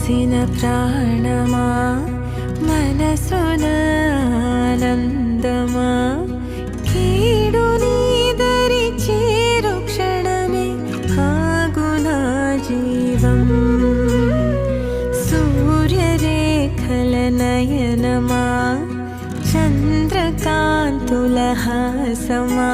పోసిన ప్రాణమా మనసున ఆనందమా కీడు నీదరి చేరు క్షణమే ఆగునా జీవం సూర్యరేఖల నయనమా చంద్రకాంతుల హాసమా